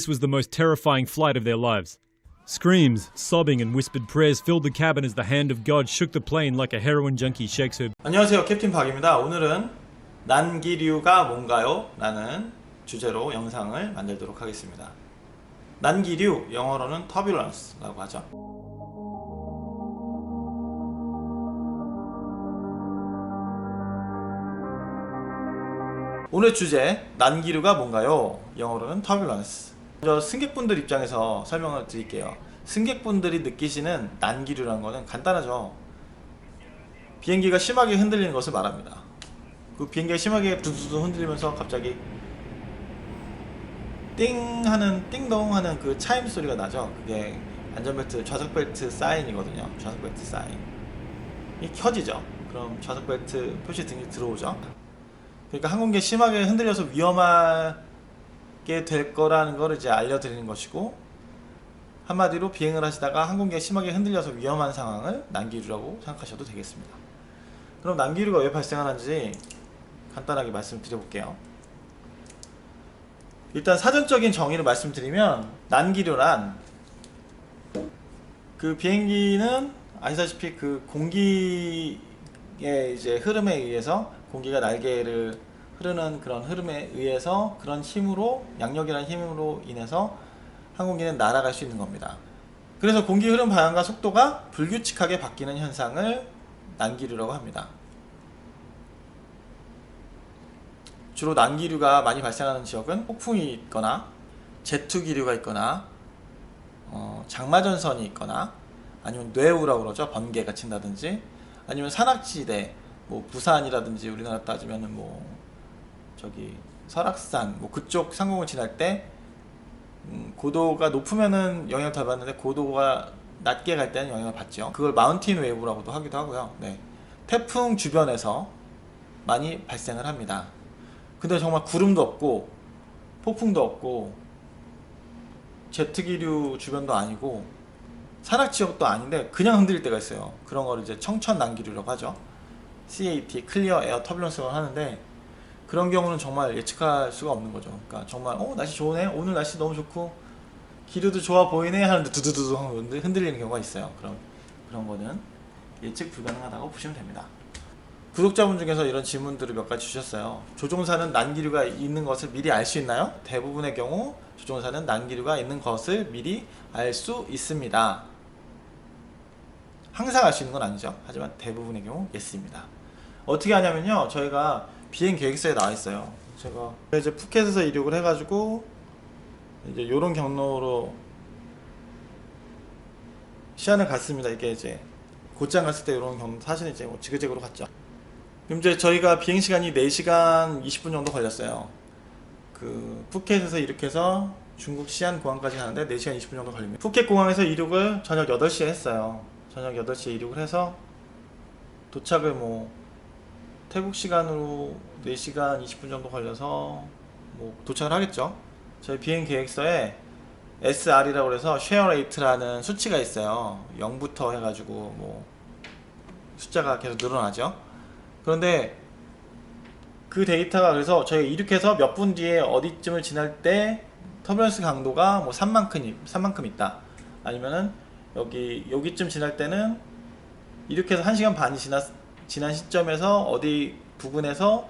this was the most terrifying flight of their lives. Screams, sobbing and whispered prayers filled the cabin as the hand of God shook the plane like a heroin junkie shakes her. 안녕하세요, 캡틴 박입니다. 오늘은 난기류가 뭔가요? 라는 주제로 영상을 만들도록 하겠습니다. 난기류, 영어로는 turbulence라고 하죠. 오늘 주제, 난기류가 뭔가요? 영어로는 turbulence. 먼저 승객분들 입장에서 설명을 드릴게요. 승객분들이 느끼시는 난기류라는 것은 간단하죠. 비행기가 심하게 흔들리는 것을 말합니다. 그 비행기가 심하게 두두두 흔들리면서 갑자기 띵동 하는 그 차임 소리가 나죠. 그게 안전벨트, 좌석벨트 사인이거든요. 좌석벨트 사인. 이 켜지죠. 그럼 좌석벨트 표시 등이 들어오죠. 그러니까 항공기가 심하게 흔들려서 위험하게 될 거라는 걸 이제 알려드리는 것이고, 한마디로 비행을 하시다가 항공기가 심하게 흔들려서 위험한 상황을 난기류라고 생각하셔도 되겠습니다. 그럼 난기류가 왜 발생하는지 간단하게 말씀드려볼게요. 일단 사전적인 정의를 말씀드리면, 난기류란 그 비행기는 아시다시피 그 공기의 이제 흐름에 의해서, 공기가 날개를 흐르는 그런 흐름에 의해서 그런 힘으로, 양력이라는 힘으로 인해서 항공기는 날아갈 수 있는 겁니다. 그래서 공기 흐름 방향과 속도가 불규칙하게 바뀌는 현상을 난기류라고 합니다. 주로 난기류가 많이 발생하는 지역은 폭풍이 있거나 제투기류가 있거나 장마전선이 있거나, 아니면 뇌우라고 그러죠. 번개가 친다든지, 아니면 산악지대, 뭐 부산이라든지, 우리나라 따지면은 뭐 저기 설악산, 뭐 그쪽 상공을 지날 때 고도가 높으면은 영향을 덜 받는데 고도가 낮게 갈 때는 영향을 받죠. 그걸 마운틴 웨이브라고도 하기도 하고요. 네. 태풍 주변에서 많이 발생을 합니다. 근데 정말 구름도 없고 폭풍도 없고 제트기류 주변도 아니고 산악지역도 아닌데 그냥 흔들릴 때가 있어요. 그런 걸 이제 청천난기류라고 하죠. CAT, 클리어 에어 터뷸런스라고 하는데, 그런 경우는 정말 예측할 수가 없는 거죠. 그러니까 정말 날씨 좋으네, 오늘 날씨 너무 좋고 기류도 좋아 보이네 하는데 두두두두 흔들리는 경우가 있어요. 그런 거는 예측 불가능하다고 보시면 됩니다. 구독자분 중에서 이런 질문들을 몇 가지 주셨어요. 조종사는 난기류가 있는 것을 미리 알 수 있나요? 대부분의 경우 조종사는 난기류가 있는 것을 미리 알 수 있습니다. 항상 알 수 있는 건 아니죠. 하지만 대부분의 경우 예스입니다. 어떻게 하냐면요, 저희가 비행 계획서에 나와 있어요. 제가 이제 푸켓에서 이륙을 해가지고 이제 요런 경로로 시안을 갔습니다. 이게 이제 곧장 갔을 때 요런 경로 사실은 이제 뭐 지그재그로 갔죠. 그럼 이제 저희가 비행 시간이 4시간 20분 정도 걸렸어요. 그 푸켓에서 이륙해서 중국 시안 공항까지 가는데 4시간 20분 정도 걸립니다. 푸켓 공항에서 이륙을 저녁 8시에 했어요. 저녁 8시에 이륙을 해서 도착을 뭐 태국 시간으로 4시간 20분 정도 걸려서 뭐 도착을 하겠죠. 저희 비행 계획서에 SR이라고 해서 쉐어 레이트라는 수치가 있어요. 0부터 해가지고 뭐 숫자가 계속 늘어나죠. 그런데 그 데이터가, 그래서 저희가 이륙해서 몇 분 뒤에 어디쯤을 지날 때 터뷸런스 강도가 뭐 3만큼 있다, 아니면은 여기쯤 지날 때는 이륙해서 1시간 반이 지난 시점에서 어디 부근에서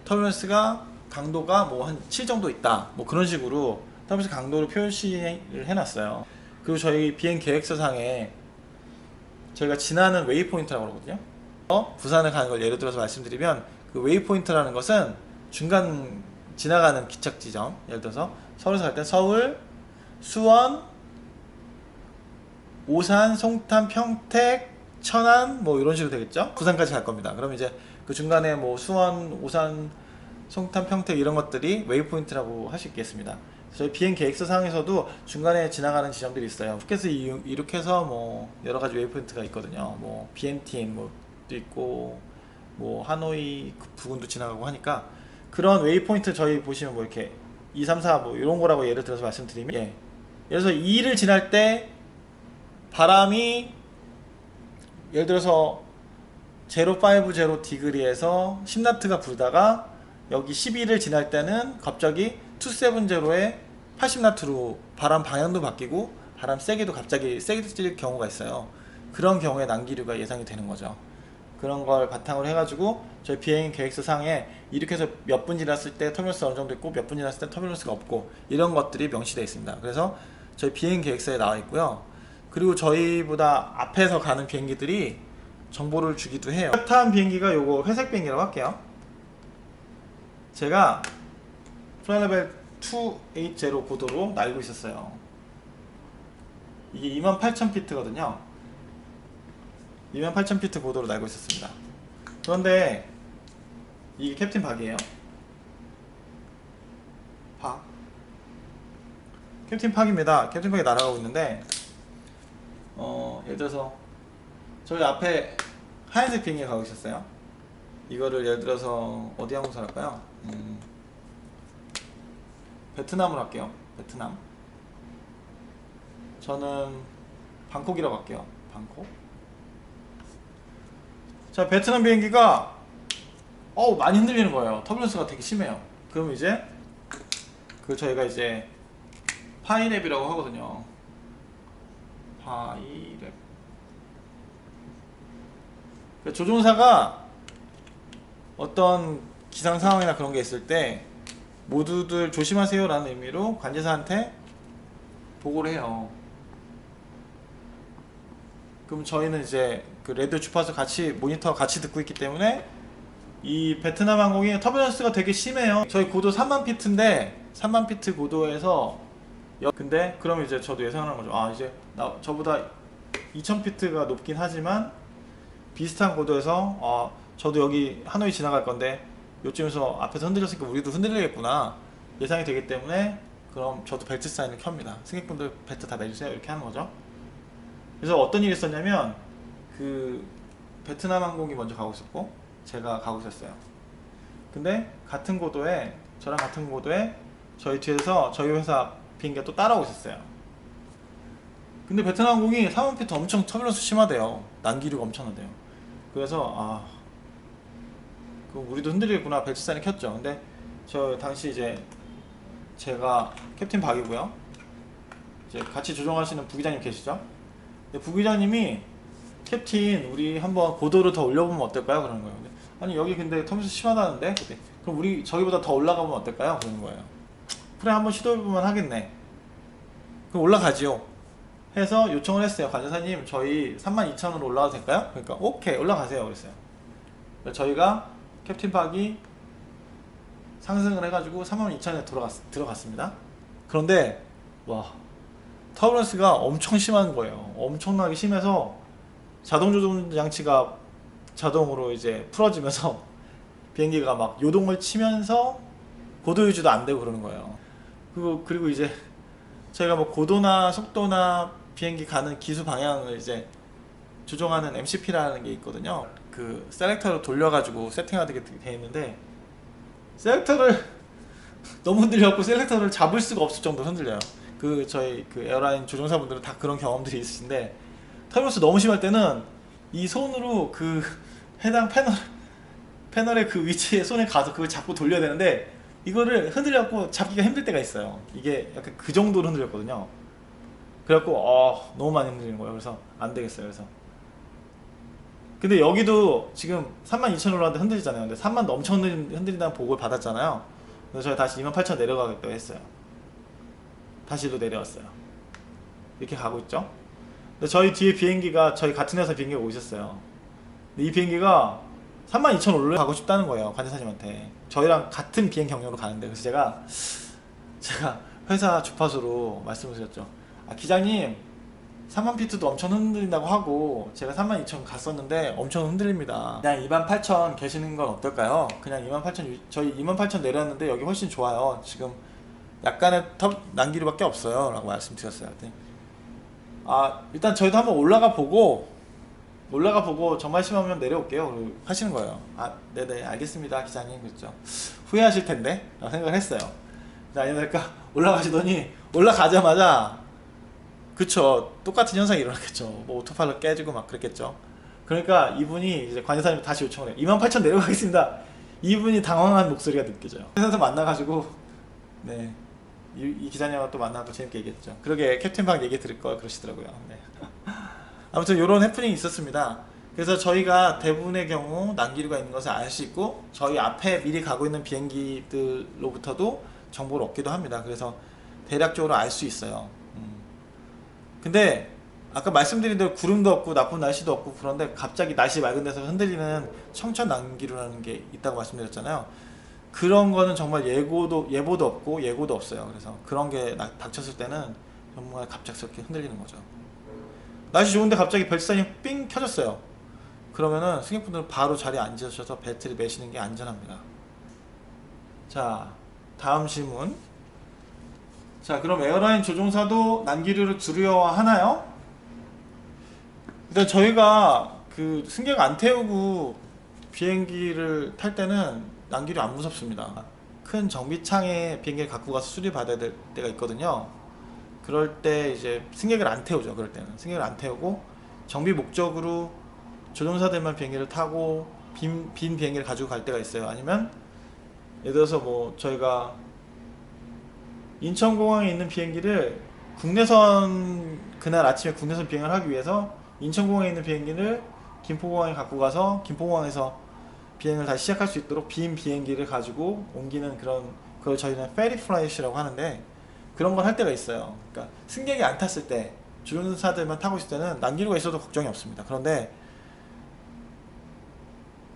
터뷸런스가 강도가 뭐 한 7 정도 있다, 뭐 그런 식으로 터뷸런스 강도를 표시를 해놨어요. 그리고 저희 비행 계획서상에 저희가 지나는 웨이포인트라고 그러거든요. 부산을 가는 걸 예를 들어서 말씀드리면, 그 웨이포인트라는 것은 중간 지나가는 기착 지점, 예를 들어서 서울에서 갈 때 서울, 수원, 오산, 송탄, 평택, 천안, 뭐 이런 식으로 되겠죠. 부산까지 갈 겁니다. 그럼 이제 그 중간에 뭐 수원, 오산, 송탄, 평택 이런 것들이 웨이포인트라고 할 수 있겠습니다. 저희 비행 계획서 상에서도 중간에 지나가는 지점들이 있어요. 푸켓에서 이륙해서 뭐 여러 가지 웨이포인트가 있거든요. 뭐 비엔티엔 뭐도 있고, 뭐 하노이 부근도 지나가고 하니까, 그런 웨이포인트 저희 보시면 뭐 이렇게 2, 3, 4 뭐 이런 거라고 예를 들어서 말씀드리면, 예를 들어서 2를 지날 때 바람이 예를 들어서 050 디그리에서 10나트가 불다가 여기 12를 지날 때는 갑자기 270의 80나트로 바람 방향도 바뀌고 바람 세게도 갑자기 세게 찔 경우가 있어요. 그런 경우에 난기류가 예상이 되는 거죠. 그런 걸 바탕으로 해가지고 저희 비행 계획서 상에 이렇게 해서 몇 분 지났을 때 터뷸런스 어느 정도 있고 몇 분 지났을 때 터뷸런스가 없고 이런 것들이 명시되어 있습니다. 그래서 저희 비행 계획서에 나와 있고요. 그리고 저희보다 앞에서 가는 비행기들이 정보를 주기도 해요. 타한 비행기가 요거 회색 비행기라고 할게요. 제가 플라이레벨 280 고도로 날고 있었어요. 이게 28,000피트거든요. 28,000피트 고도로 날고 있었습니다. 그런데 이게 캡틴 박이에요. 박. 캡틴 박입니다. 캡틴 박이 날아가고 있는데 예를 들어서 저희 앞에 하얀색 비행기가 가고 있었어요. 이거를 예를 들어서 어디 항공사 할까요? 베트남으로 할게요. 베트남. 저는 방콕이라고 할게요. 방콕. 자, 베트남 비행기가 많이 흔들리는 거예요. 터뷸런스가 되게 심해요. 그럼 이제 저희가 이제 파이랩이라고 하거든요. 파이랩. 조종사가 어떤 기상 상황이나 그런 게 있을 때 모두들 조심하세요 라는 의미로 관제사한테 보고를 해요. 그럼 저희는 이제 그 라디오 주파수 같이 모니터 같이 듣고 있기 때문에 이 베트남 항공이 터뷸런스가 되게 심해요. 저희 고도 3만 피트인데 3만 피트 고도에서 근데 그럼 이제 저도 예상하는 거죠. 이제 저보다 2000피트가 높긴 하지만 비슷한 고도에서 저도 여기 하노이 지나갈 건데 요쯤에서 앞에서 흔들렸으니까 우리도 흔들리겠구나 예상이 되기 때문에 그럼 저도 벨트 사인을 켭니다. 승객분들 벨트 다 매주세요 이렇게 하는 거죠. 그래서 어떤 일이 있었냐면 그 베트남 항공이 먼저 가고 있었고 제가 가고 있었어요. 근데 같은 고도에 저랑 같은 고도에 저희 뒤에서 저희 회사 비행기가 또 따라오고 있었어요. 근데 베트남 항공이 3만 피트 엄청 터뷸런스 심하대요. 난기류가 엄청나대요. 그래서 그럼 우리도 흔들리겠구나 벨트 사인을 켰죠. 근데 저 당시 이제 제가 캡틴 박이고요. 이제 같이 조종하시는 부기장님 계시죠? 부기장님이 캡틴 우리 한번 고도를 더 올려보면 어떨까요? 그러는 거예요. 근데, 아니 여기 근데 터뷸런스 심하다는데 그럼 우리 저기보다 더 올라가면 어떨까요? 그러는 거예요. 그래 한번 시도해보면 하겠네. 그럼 올라가지요. 해서 요청을 했어요. 관제사님 저희 32,000으로 올라가도 될까요? 그러니까 오케이 올라가세요 그랬어요. 저희가 캡틴 박이 상승을 해가지고 32,000에 들어갔습니다. 그런데 와 터뷸런스가 엄청 심한 거예요. 엄청나게 심해서 자동 조종 장치가 자동으로 이제 풀어지면서 비행기가 막 요동을 치면서 고도 유지도 안 되고 그러는 거예요. 그리고 이제 저희가 뭐 고도나 속도나 비행기 가는 기수 방향을 이제 조정하는 MCP라는 게 있거든요. 그 셀렉터로 돌려가지고 세팅하게 돼 있는데 셀렉터를 너무 흔들려갖고 셀렉터를 잡을 수가 없을 정도로 흔들려요. 저희 에어라인 조종사분들은 다 그런 경험들이 있으신데 터뷸런스 너무 심할 때는 이 손으로 그 해당 패널의 그 위치에 손에 가서 그걸 잡고 돌려야 되는데 이거를 흔들려갖고 잡기가 힘들 때가 있어요. 이게 약간 그 정도로 흔들렸거든요. 그래갖고 너무 많이 흔들리는 거예요. 그래서 안 되겠어요. 그래서 근데 여기도 지금 32,000 올라왔는데 흔들리잖아요. 근데 3만도 엄청 흔들린다는 보고를 받았잖아요. 그래서 저희 다시 28,000 내려가기로 했어요. 다시도 내려왔어요. 이렇게 가고 있죠. 근데 저희 뒤에 비행기가 저희 같은 회사 비행기가 오고 있었어요. 근데 이 비행기가 32,000 올라가고 싶다는 거예요. 관제사님한테. 저희랑 같은 비행 경로로 가는데 그래서 제가 회사 주파수로 말씀을 드렸죠. 기장님 3만 피트도 엄청 흔들린다고 하고 제가 32,000 갔었는데 엄청 흔들립니다. 그냥 28,000 계시는 건 어떨까요? 그냥 28,000 저희 28,000 내렸는데 여기 훨씬 좋아요. 지금 약간의 난기류밖에 없어요 라고 말씀드렸어요. 일단 저희도 한번 올라가 보고 정말 심하면 내려올게요 하시는 거예요. 네네 알겠습니다 기장님 그랬죠. 후회하실 텐데 라고 생각을 했어요. 아니니까 올라가시더니 올라가자마자 그쵸 똑같은 현상이 일어났겠죠. 뭐 오토파일럿 깨지고 막 그랬겠죠. 그러니까 이분이 이제 관제사님 다시 요청을 해요. 28,000 내려가겠습니다. 이분이 당황한 목소리가 느껴져요. 회사에서 만나가지고 네 이 기자님하고 또 만나고 재밌게 얘기했죠. 그러게 캡틴 박 얘기 들을 걸 그러시더라고요. 네. 아무튼 이런 해프닝이 있었습니다. 그래서 저희가 대부분의 경우 난기류가 있는 것을 알 수 있고 저희 앞에 미리 가고 있는 비행기들로부터도 정보를 얻기도 합니다. 그래서 대략적으로 알 수 있어요. 근데 아까 말씀드린 대로 구름도 없고 나쁜 날씨도 없고 그런데 갑자기 날씨 맑은 데서 흔들리는 청천 난기류라는 게 있다고 말씀드렸잖아요. 그런 거는 정말 예보도 없고 예고도 없어요. 그래서 그런 게 닥쳤을 때는 정말 갑작스럽게 흔들리는 거죠. 날씨 좋은데 갑자기 벨트사인이 삥 켜졌어요. 그러면은 승객분들은 바로 자리에 앉으셔서 벨트를 매시는 게 안전합니다. 자, 다음 질문. 자, 그럼 에어라인 조종사도 난기류를 두려워하나요? 일단 저희가 그 승객 안 태우고 비행기를 탈 때는 난기류 안 무섭습니다. 큰 정비창에 비행기를 갖고 가서 수리 받아야 될 때가 있거든요. 그럴 때 이제 승객을 안 태우죠. 그럴 때는 승객을 안 태우고 정비 목적으로 조종사들만 비행기를 타고 빈 비행기를 가지고 갈 때가 있어요. 아니면 예를 들어서 뭐 저희가 인천공항에 있는 비행기를 국내선 그날 아침에 국내선 비행을 하기 위해서 인천공항에 있는 비행기를 김포공항에 갖고 가서 김포공항에서 비행을 다시 시작할 수 있도록 빈 비행기를 가지고 옮기는 그걸 저희는 페리 플라이트라고 하는데 그런 걸 할 때가 있어요. 그러니까 승객이 안 탔을 때 조종사들만 타고 있을 때는 난기류가 있어도 걱정이 없습니다. 그런데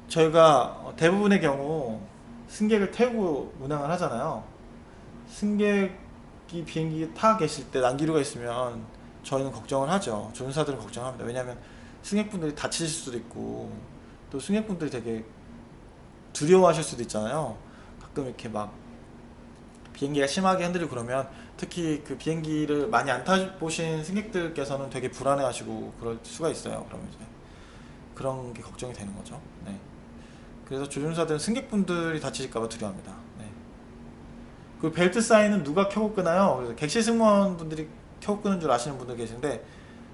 저희가 대부분의 경우 승객을 태우고 운항을 하잖아요. 승객이 비행기 타 계실 때 난기류가 있으면 저희는 걱정을 하죠. 조종사들은 걱정합니다. 왜냐하면 승객분들이 다치실 수도 있고 또 승객분들이 되게 두려워하실 수도 있잖아요. 가끔 이렇게 막 비행기가 심하게 흔들리고 그러면 특히 그 비행기를 많이 안 타보신 승객들께서는 되게 불안해하시고 그럴 수가 있어요. 그러면 이제 그런 게 걱정이 되는 거죠. 네. 그래서 조종사들은 승객분들이 다치실까봐 두려워합니다. 네. 그 벨트 사인은 누가 켜고 끄나요? 그래서 객실 승무원분들이 켜고 끄는 줄 아시는 분들 계신데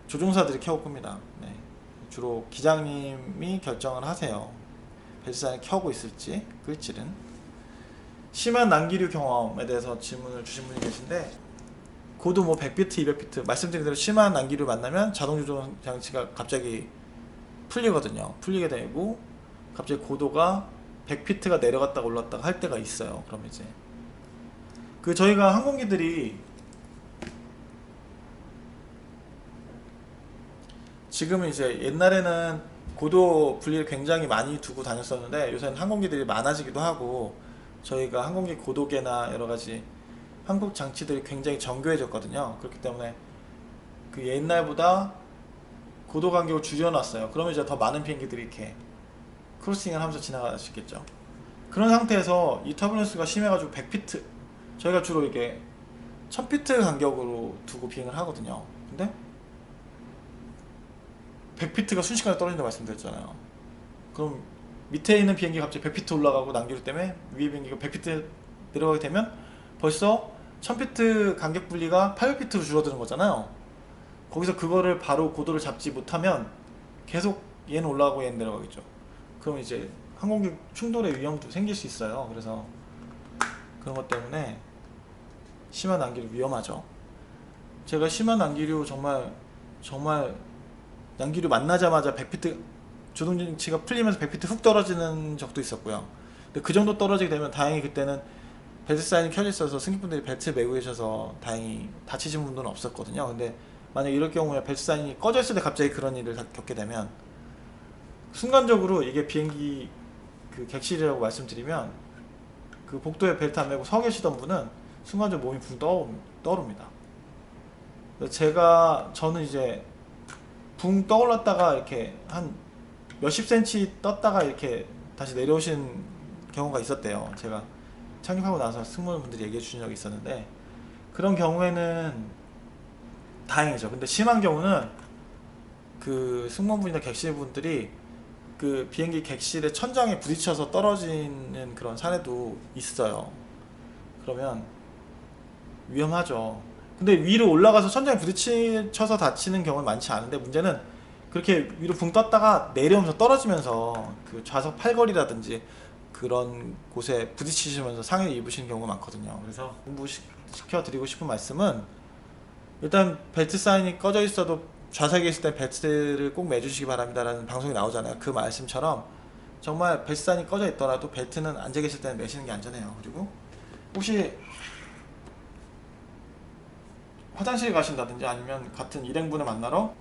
조종사들이 켜고 끕니다. 네. 주로 기장님이 결정을 하세요. 벨트 사인을 켜고 있을지 끌지는. 심한 난기류 경험에 대해서 질문을 주신 분이 계신데 고도 뭐 100피트, 200피트 말씀드린 대로 심한 난기류 만나면 자동 조종 장치가 갑자기 풀리거든요. 풀리게 되고 갑자기 고도가 100피트가 내려갔다가 올랐다가 할 때가 있어요. 그럼 이제 저희가 항공기들이 지금은 이제 옛날에는 고도 분리를 굉장히 많이 두고 다녔었는데 요새는 항공기들이 많아지기도 하고 저희가 항공기 고도계나 여러가지 항법 장치들이 굉장히 정교해졌거든요. 그렇기 때문에 그 옛날보다 고도 간격을 줄여놨어요. 그러면 이제 더 많은 비행기들이 이렇게 크로싱을 하면서 지나갈 수 있겠죠. 그런 상태에서 이 터뷸런스가 심해가지고 100피트 저희가 주로 이게 1000피트 간격으로 두고 비행을 하거든요. 근데 100피트가 순식간에 떨어진다고 말씀드렸잖아요. 그럼 밑에 있는 비행기가 갑자기 100피트 올라가고 난기류 때문에 위에 비행기가 100피트 내려가게 되면 벌써 1000피트 간격 분리가 800피트로 줄어드는 거잖아요. 거기서 그거를 바로 고도를 잡지 못하면 계속 얘는 올라가고 얘는 내려가겠죠. 그럼 이제 항공기 충돌의 위험도 생길 수 있어요. 그래서 그런 것 때문에 심한 난기류 위험하죠. 제가 심한 난기류 정말 난기류 만나자마자 100피트 조종장치가 풀리면서 100피트 훅 떨어지는 적도 있었고요. 근데 그 정도 떨어지게 되면 다행히 그때는 벨트 사인이 켜져 있어서 승객분들이 벨트 매고 계셔서 다행히 다치신 분들은 없었거든요. 근데 만약 이럴 경우에 벨트 사인이 꺼져 있을 때 갑자기 그런 일을 겪게 되면 순간적으로 이게 비행기 그 객실이라고 말씀드리면 그 복도에 벨트 안 매고 서 계시던 분은 순간적으로 몸이 붕 떠오릅니다. 저는 이제 붕 떠올랐다가 이렇게 한 몇십 센치 떴다가 이렇게 다시 내려오신 경우가 있었대요. 제가 착륙하고 나서 승무원분들이 얘기해 주신 적이 있었는데 그런 경우에는 다행이죠. 근데 심한 경우는 그 승무원분이나 객실분들이 그 비행기 객실의 천장에 부딪혀서 떨어지는 그런 사례도 있어요. 그러면 위험하죠. 근데 위로 올라가서 천장에 부딪혀서 다치는 경우는 많지 않은데 문제는 그렇게 위로 붕 떴다가 내려오면서 떨어지면서 그 좌석 팔걸이라든지 그런 곳에 부딪히시면서 상해를 입으시는 경우가 많거든요. 그래서 시켜드리고 싶은 말씀은, 일단 벨트 사인이 꺼져 있어도 좌석에 있을 때 벨트를 꼭 매주시기 바랍니다 라는 방송이 나오잖아요. 그 말씀처럼 정말 벨트 사인이 꺼져 있더라도 벨트는 앉아 계실 때는 매시는 게 안전해요. 그리고 혹시 화장실 가신다든지 아니면 같은 일행분을 만나러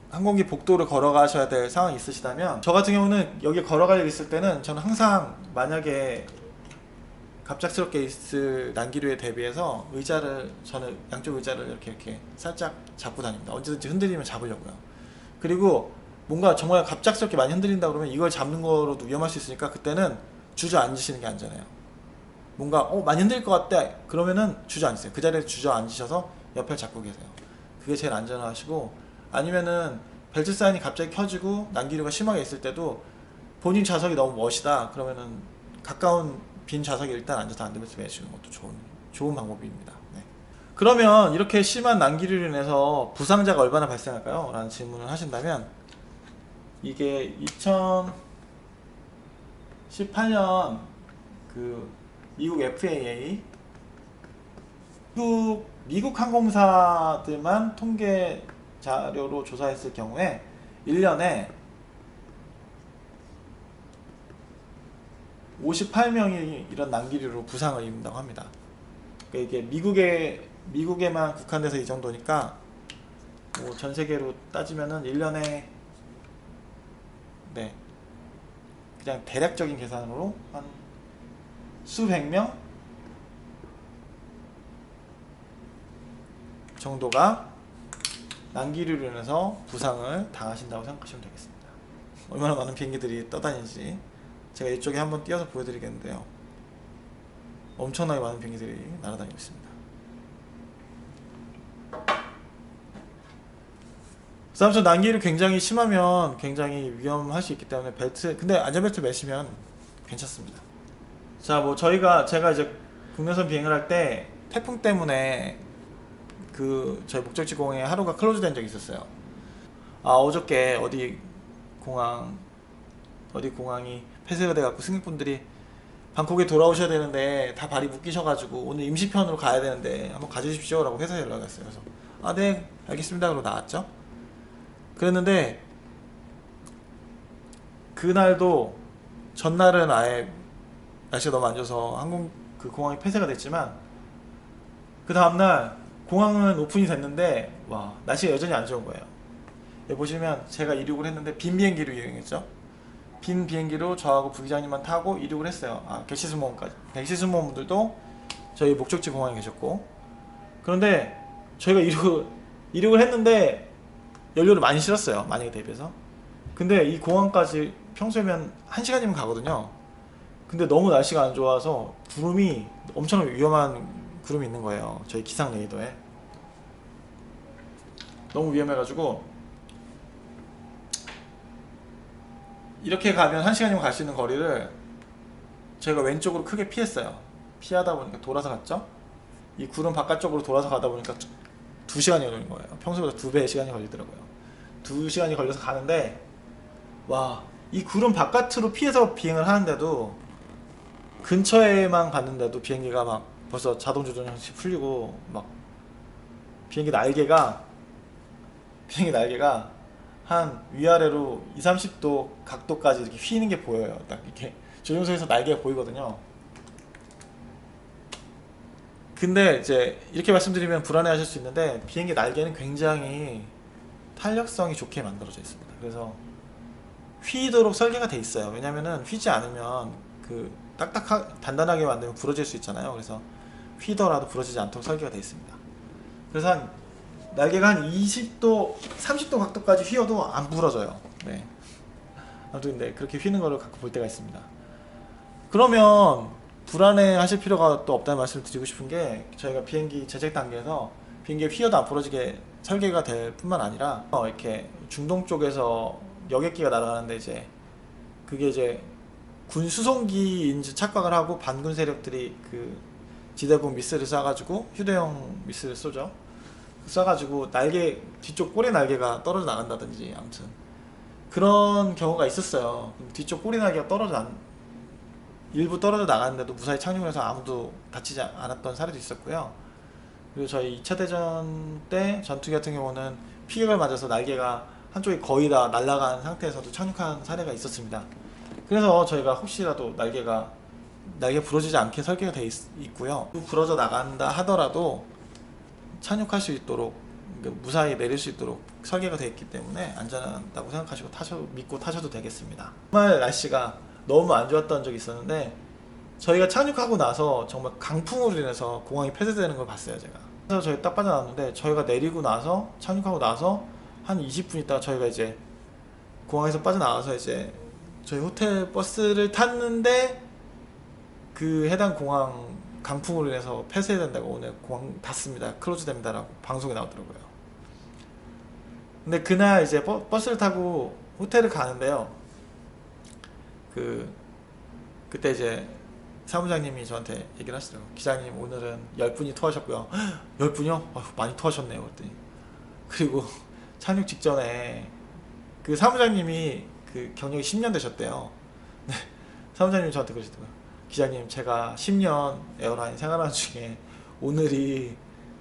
항공기 복도를 걸어가셔야 될 상황이 있으시다면, 저 같은 경우는 여기 걸어갈 일 있을 때는 저는 항상 만약에 갑작스럽게 있을 난기류에 대비해서 저는 양쪽 의자를 이렇게 살짝 잡고 다닙니다. 언제든지 흔들리면 잡으려고요. 그리고 뭔가 정말 갑작스럽게 많이 흔들린다 그러면 이걸 잡는 거로도 위험할 수 있으니까 그때는 주저앉으시는 게 안전해요. 뭔가 많이 흔들릴 것 같다 그러면은 주저앉으세요. 그 자리에 주저앉으셔서 옆을 잡고 계세요. 그게 제일 안전하시고, 아니면은 벨트 사인이 갑자기 켜지고 난기류가 심하게 있을 때도 본인 좌석이 너무 멋이다 그러면은 가까운 빈 좌석에 일단 앉아서 안전벨트 매주는 것도 좋은 방법입니다. 네. 그러면 이렇게 심한 난기류로 인해서 부상자가 얼마나 발생할까요? 라는 질문을 하신다면, 이게 2018년 그 미국 FAA, 미국 항공사들만 통계 자료로 조사했을 경우에 1년에 58명이 이런 난기류로 부상을 입는다고 합니다. 그러니까 이게 미국에만 국한돼서 이 정도니까 뭐 전 세계로 따지면은 1년에 그냥 대략적인 계산으로 한 수백 명 정도가 난기류로 인해서 부상을 당하신다고 생각하시면 되겠습니다. 얼마나 많은 비행기들이 떠다니는지 제가 이쪽에 한번 띄워서 보여드리겠는데요. 엄청나게 많은 비행기들이 날아다니고 있습니다. 그래서 아무튼 난기류 굉장히 심하면 굉장히 위험할 수 있기 때문에 근데 안전벨트 매시면 괜찮습니다. 자, 뭐 제가 이제 국내선 비행을 할 때 태풍 때문에 저희 목적지 공항에 하루가 클로즈 된 적이 있었어요. 어저께 어디 공항이 폐쇄가 돼갖고 승객분들이 방콕에 돌아오셔야 되는데 다 발이 묶이셔가지고 오늘 임시편으로 가야 되는데 한번 가주십시오 라고 회사에 연락이 왔어요. 그래서 네 알겠습니다 그러고 나왔죠. 그랬는데 그날도 전날은 아예 날씨가 너무 안 좋아서 공항이 폐쇄가 됐지만, 그 다음날 공항은 오픈이 됐는데 날씨가 여전히 안 좋은 거예요. 여기 보시면 제가 이륙을 했는데 빈 비행기로 이용했죠. 빈 비행기로 저하고 부기장님만 타고 이륙을 했어요. 객실승무원분들도 저희 목적지 공항에 계셨고. 그런데 저희가 이륙을 했는데 연료를 많이 실었어요, 만약에 대비해서. 근데 이 공항까지 평소에면 1시간이면 가거든요. 근데 너무 날씨가 안 좋아서 엄청 위험한 구름이 있는 거예요, 저희 기상 레이더에. 너무 위험해가지고 이렇게 가면 1시간이면 갈 수 있는 거리를 저희가 왼쪽으로 크게 피했어요. 피하다 보니까 돌아서 갔죠. 이 구름 바깥쪽으로 돌아서 가다 보니까 2시간이 걸린 거예요. 평소보다 2배의 시간이 걸리더라고요. 2시간이 걸려서 가는데, 이 구름 바깥으로 피해서 비행을 하는데도, 근처에만 갔는데도 비행기가 막 벌써 자동 조종이 풀리고 비행기 날개가 한 위아래로 20-30도 각도까지 이렇게 휘는 게 보여요. 딱 이렇게 조종소에서 날개가 보이거든요. 근데 이제 이렇게 말씀드리면 불안해하실 수 있는데, 비행기 날개는 굉장히 탄력성이 좋게 만들어져 있습니다. 그래서 휘도록 설계가 돼 있어요. 왜냐면은 휘지 않으면 단단하게 만들면 부러질 수 있잖아요. 그래서 휘더라도 부러지지 않도록 설계가 돼 있습니다. 그래서 날개가 한 20도, 30도 각도까지 휘어도 안 부러져요. 네. 아무튼 근데 그렇게 휘는 거를 가끔 볼 때가 있습니다. 그러면 불안해 하실 필요가 또 없다는 말씀을 드리고 싶은 게, 저희가 비행기 제작 단계에서 비행기가 휘어도 안 부러지게 설계가 될 뿐만 아니라, 이렇게 중동 쪽에서 여객기가 날아가는데 그게 군 수송기인지 착각을 하고 반군 세력들이 지대공 미스를 쏴가지고, 휴대용 미스를 쏘죠. 쏴가지고 뒤쪽 꼬리 날개가 떨어져 나간다든지, 아무튼 그런 경우가 있었어요. 뒤쪽 꼬리 날개가 일부 떨어져 나갔는데도 무사히 착륙을 해서 아무도 다치지 않았던 사례도 있었고요. 그리고 저희 2차 대전 때 전투기 같은 경우는 피격을 맞아서 날개가 한쪽이 거의 다 날아간 상태에서도 착륙한 사례가 있었습니다. 그래서 저희가 혹시라도 날개 부러지지 않게 설계가 되어 있고요. 부러져 나간다 하더라도 착륙할 수 있도록, 무사히 내릴 수 있도록 설계가 되어 있기 때문에 안전하다고 생각하시고 믿고 타셔도 되겠습니다. 정말 날씨가 너무 안 좋았던 적이 있었는데 저희가 착륙하고 나서 정말 강풍으로 인해서 공항이 폐쇄되는 걸 봤어요, 제가. 그래서 저희 딱 빠져나왔는데, 저희가 내리고 나서 착륙하고 나서 한 20분 있다가 저희가 이제 공항에서 빠져나와서 이제 저희 호텔 버스를 탔는데 그 해당 공항 강풍으로 인해서 폐쇄된다고, 오늘 공항 닫습니다, 클로즈 됩니다라고 방송에 나오더라고요. 근데 그날 이제 버스를 타고 호텔을 가는데요, 그때 이제 사무장님이 저한테 얘기를 하시더라고요. 기자님, 오늘은 10분이 토하셨고요. 10분이요? 많이 토하셨네요. 그랬더니, 그리고 착륙 직전에 그 사무장님이 그 경력이 10년 되셨대요. 네, 사무장님이 저한테 그러시더라고요. 기자님, 제가 10년 에어라인 생활하는 중에 오늘이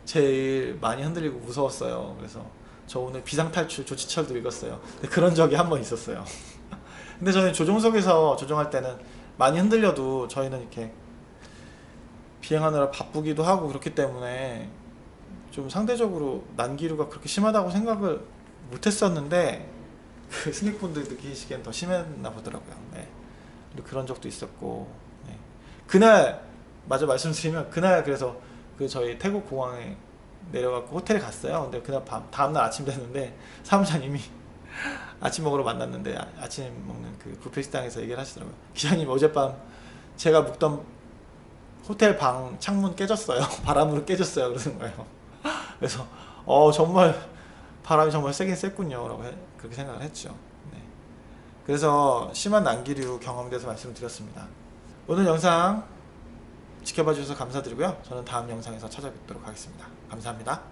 제일 많이 흔들리고 무서웠어요. 그래서 저 오늘 비상탈출 조치철도 읽었어요. 근데 그런 적이 한 번 있었어요. 근데 저는 조종석에서 조종할 때는 많이 흔들려도 저희는 이렇게 비행하느라 바쁘기도 하고 그렇기 때문에 좀 상대적으로 난기류가 그렇게 심하다고 생각을 못했었는데, 그 승객분들 느끼시기엔 더 심했나 보더라고요. 네. 그리고 그런 적도 있었고, 네. 그날 마저 말씀드리면, 그날 그래서 그 저희 태국 공항에 내려갖고 호텔에 갔어요. 근데 그날 다음날 아침 됐는데 사무장님이 아침 먹으러 만났는데, 아침 먹는 그 뷔페 식당에서 얘기를 하시더라고요. 기자님, 어젯밤 제가 묵던 호텔 방 창문 깨졌어요. 바람으로 깨졌어요. 그러는 거예요. 그래서 정말 바람이 정말 세긴 셌군요 라고 그렇게 생각을 했죠. 네. 그래서 심한 난기류 경험에 대해서 말씀을 드렸습니다. 오늘 영상 지켜봐 주셔서 감사드리고요. 저는 다음 영상에서 찾아뵙도록 하겠습니다. 감사합니다.